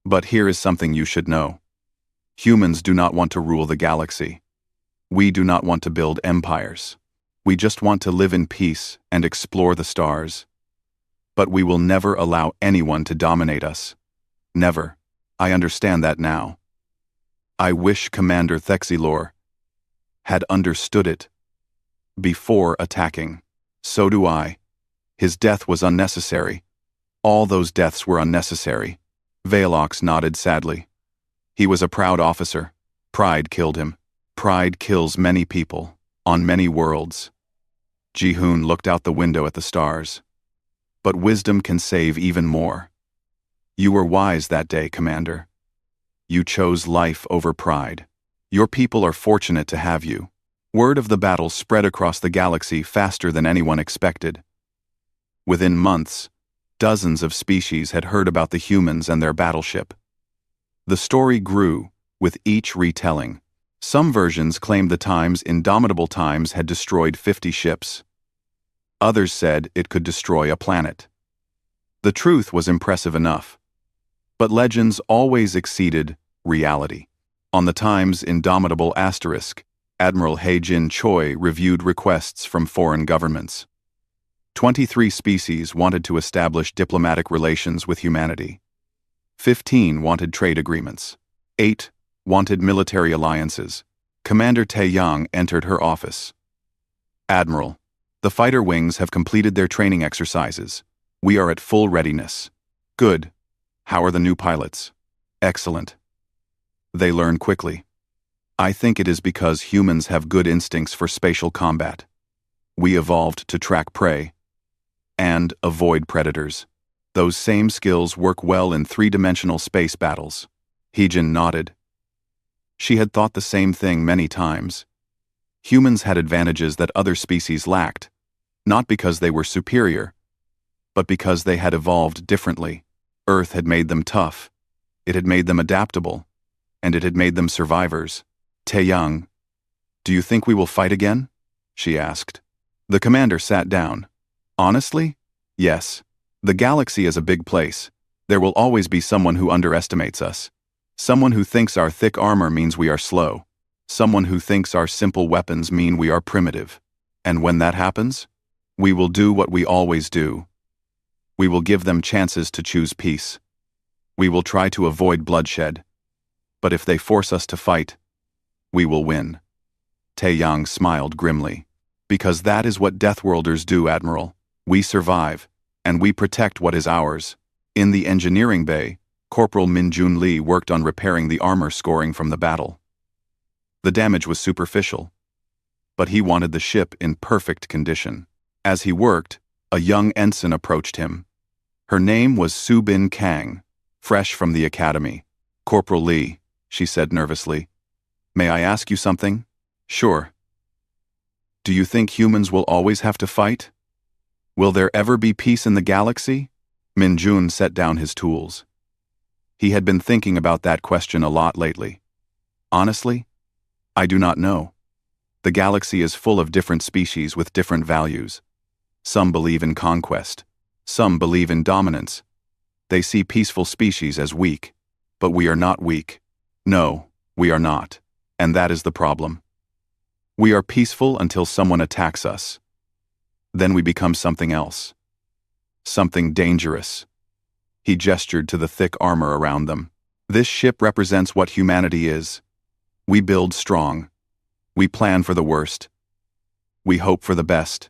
"But here is something you should know. Humans do not want to rule the galaxy. We do not want to build empires. We just want to live in peace and explore the stars. But we will never allow anyone to dominate us. Never. I understand that now. I wish Commander Thexilor had understood it before attacking." "So do I. His death was unnecessary. All those deaths were unnecessary." Vale Ox nodded sadly. "He was a proud officer. Pride killed him. Pride kills many people, on many worlds." Ji-hoon looked out the window at the stars. "But wisdom can save even more. You were wise that day, Commander. You chose life over pride. Your people are fortunate to have you." Word of the battle spread across the galaxy faster than anyone expected. Within months, dozens of species had heard about the humans and their battleship. The story grew with each retelling. Some versions claimed the Time's indomitable Times had destroyed 50 ships. Others said it could destroy a planet. The truth was impressive enough. But legends always exceeded reality. On the Time's indomitable asterisk, Admiral Hae-jin Choi reviewed requests from foreign governments. 23 species wanted to establish diplomatic relations with humanity. 15 wanted trade agreements. 8 wanted military alliances. Commander Tae-young entered her office. "Admiral, the fighter wings have completed their training exercises. We are at full readiness." "Good. How are the new pilots?" "Excellent. They learn quickly. I think it is because humans have good instincts for spatial combat. We evolved to track prey and avoid predators. Those same skills work well in three-dimensional space battles." Hae-jin nodded. She had thought the same thing many times. Humans had advantages that other species lacked, not because they were superior, but because they had evolved differently. Earth had made them tough, it had made them adaptable, and it had made them survivors. "Tae-young, do you think we will fight again?" she asked. The commander sat down. Honestly? Yes. The galaxy is a big place. There will always be someone who underestimates us. Someone who thinks our thick armor means we are slow. Someone who thinks our simple weapons mean we are primitive. And when that happens, we will do what we always do. We will give them chances to choose peace. We will try to avoid bloodshed. But if they force us to fight, we will win. Taeyang smiled grimly. Because that is what Deathworlders do, Admiral. We survive, and we protect what is ours. In the engineering bay, Corporal Min-Jun Lee worked on repairing the armor scoring from the battle. The damage was superficial, but he wanted the ship in perfect condition. As he worked, a young ensign approached him. Her name was Subin Kang, fresh from the academy. Corporal Lee, she said nervously. May I ask you something? Sure. Do you think humans will always have to fight? Will there ever be peace in the galaxy? Min-Jun set down his tools. He had been thinking about that question a lot lately. Honestly, I do not know. The galaxy is full of different species with different values. Some believe in conquest. Some believe in dominance. They see peaceful species as weak. But we are not weak. No, we are not. And that is the problem. We are peaceful until someone attacks us. Then we become something else. Something dangerous. He gestured to the thick armor around them. This ship represents what humanity is. We build strong. We plan for the worst. We hope for the best.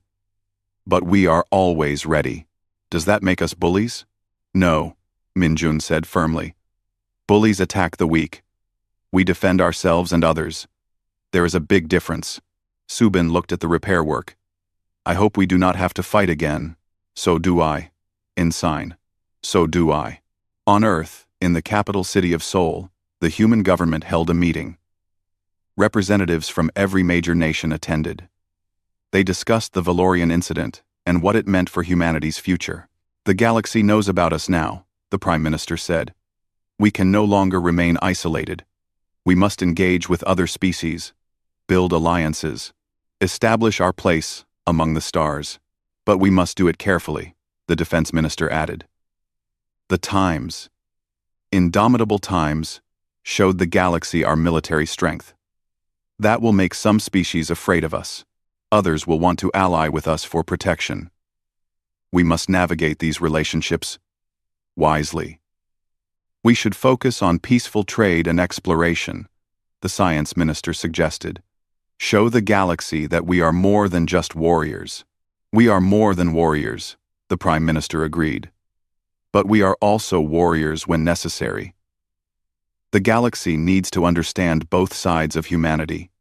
But we are always ready. Does that make us bullies? No, Min-Jun said firmly. Bullies attack the weak. We defend ourselves and others. There is a big difference. Subin looked at the repair work. I hope we do not have to fight again. So do I. In sign. So do I. On Earth, in the capital city of Seoul, the human government held a meeting. Representatives from every major nation attended. They discussed the Valorian incident and what it meant for humanity's future. The galaxy knows about us now, the Prime Minister said. We can no longer remain isolated. We must engage with other species, build alliances, establish our place among the stars. But we must do it carefully, the Defense Minister added. The times, indomitable times, showed the galaxy our military strength. That will make some species afraid of us. Others will want to ally with us for protection. We must navigate these relationships wisely. We should focus on peaceful trade and exploration, the Science Minister suggested. Show the galaxy that we are more than just warriors. We are more than warriors, the Prime Minister agreed. But we are also warriors when necessary. The galaxy needs to understand both sides of humanity.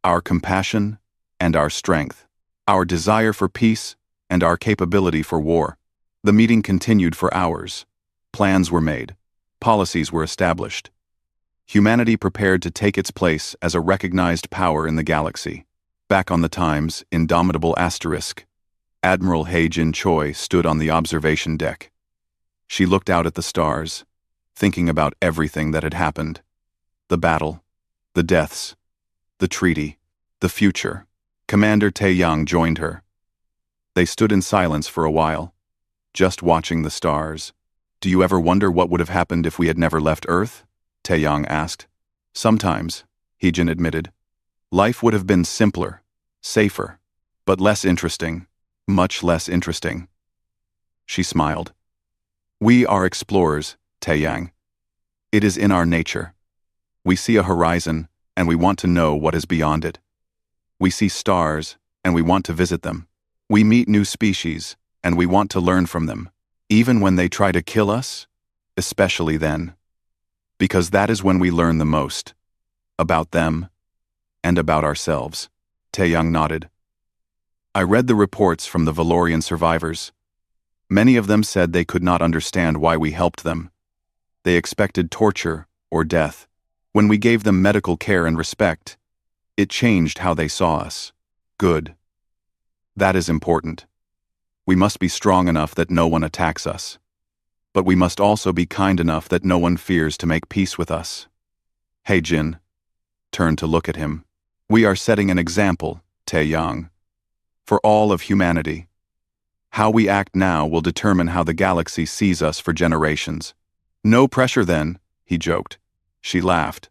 Our compassion and our strength. Our desire for peace and our capability for war. The meeting continued for hours. Plans were made. Policies were established. Humanity prepared to take its place as a recognized power in the galaxy. Back on the Times, indomitable asterisk. Admiral He-Jin Choi stood on the observation deck. She looked out at the stars, thinking about everything that had happened. The battle, the deaths, the treaty, the future. Commander Taeyang joined her. They stood in silence for a while, just watching the stars. Do you ever wonder what would have happened if we had never left Earth? Taeyang asked. Sometimes, He-Jin admitted. Life would have been simpler, safer, but less interesting, much less interesting. She smiled. We are explorers, Taeyang. It is in our nature. We see a horizon, and we want to know what is beyond it. We see stars, and we want to visit them. We meet new species, and we want to learn from them, even when they try to kill us, especially then. Because that is when we learn the most. About them, and about ourselves. Taeyang nodded. I read the reports from the Valorian survivors. Many of them said they could not understand why we helped them. They expected torture or death. When we gave them medical care and respect, it changed how they saw us. Good. That is important. We must be strong enough that no one attacks us. But we must also be kind enough that no one fears to make peace with us. He-Jin turned to look at him. We are setting an example, Taeyang. for all of humanity. How we act now will determine how the galaxy sees us for generations. No pressure then, he joked. She laughed.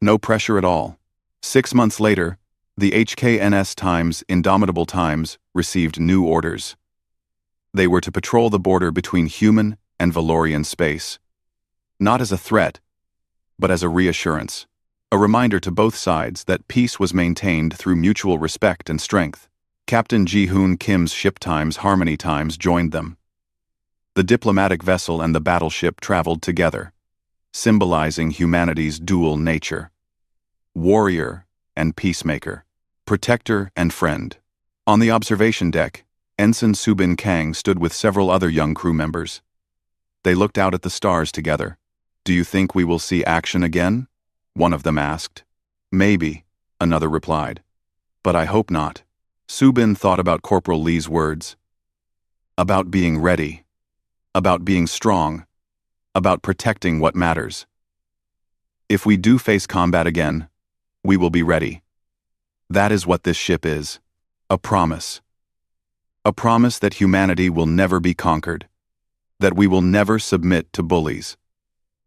No pressure at all. 6 months later, the HKNS Times Indomitable Times received new orders. They were to patrol the border between human and Valorian space. Not as a threat, but as a reassurance. A reminder to both sides that peace was maintained through mutual respect and strength. Captain Ji-hoon Kim's ship Times Harmony Times joined them. The diplomatic vessel and the battleship traveled together, symbolizing humanity's dual nature. Warrior and peacemaker, protector and friend. On the observation deck, Ensign Subin Kang stood with several other young crew members. They looked out at the stars together. "Do you think we will see action again?" one of them asked. "Maybe," another replied. "But I hope not." Subin thought about Corporal Lee's words. About being ready. About being strong. About protecting what matters. If we do face combat again, we will be ready. That is what this ship is. A promise. A promise that humanity will never be conquered. That we will never submit to bullies.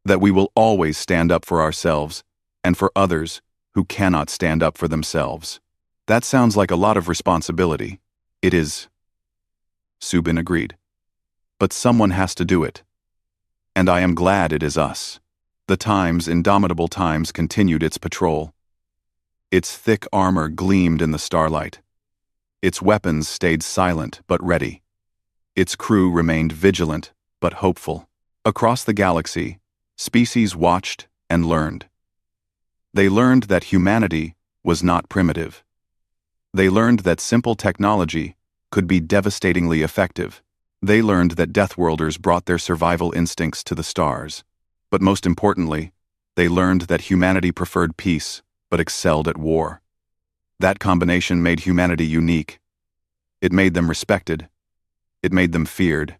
That we will always stand up for ourselves and for others who cannot stand up for themselves. That sounds like a lot of responsibility. It is. Subin agreed. But someone has to do it. And I am glad it is us. The Times Indomitable Times continued its patrol. Its thick armor gleamed in the starlight. Its weapons stayed silent but ready. Its crew remained vigilant but hopeful. Across the galaxy, species watched and learned. They learned that humanity was not primitive. They learned that simple technology could be devastatingly effective. They learned that Deathworlders brought their survival instincts to the stars. But most importantly, they learned that humanity preferred peace but excelled at war. That combination made humanity unique. It made them respected. It made them feared.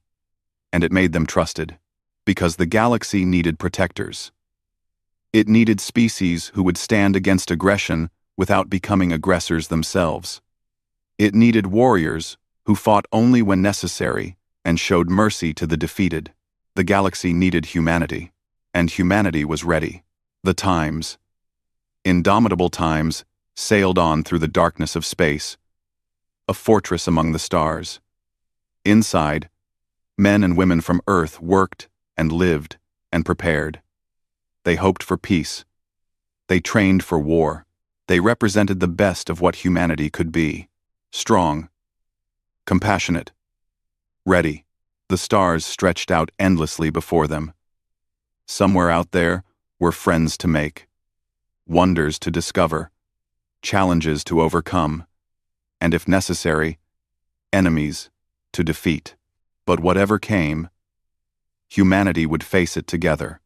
And it made them trusted. Because the galaxy needed protectors. It needed species who would stand against aggression without becoming aggressors themselves. It needed warriors who fought only when necessary and showed mercy to the defeated. The galaxy needed humanity, and humanity was ready. The Times, Indomitable Times, sailed on through the darkness of space, a fortress among the stars. Inside, men and women from Earth worked and lived and prepared. They hoped for peace. They trained for war. They represented the best of what humanity could be. Strong, compassionate, ready. The stars stretched out endlessly before them. Somewhere out there were friends to make, wonders to discover, challenges to overcome, and if necessary, enemies to defeat. But whatever came, humanity would face it together,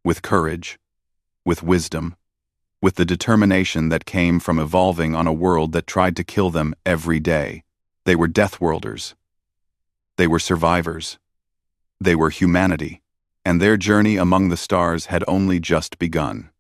with courage, with wisdom, with the determination that came from evolving on a world that tried to kill them every day. They were Deathworlders. They were survivors. They were humanity, and their journey among the stars had only just begun.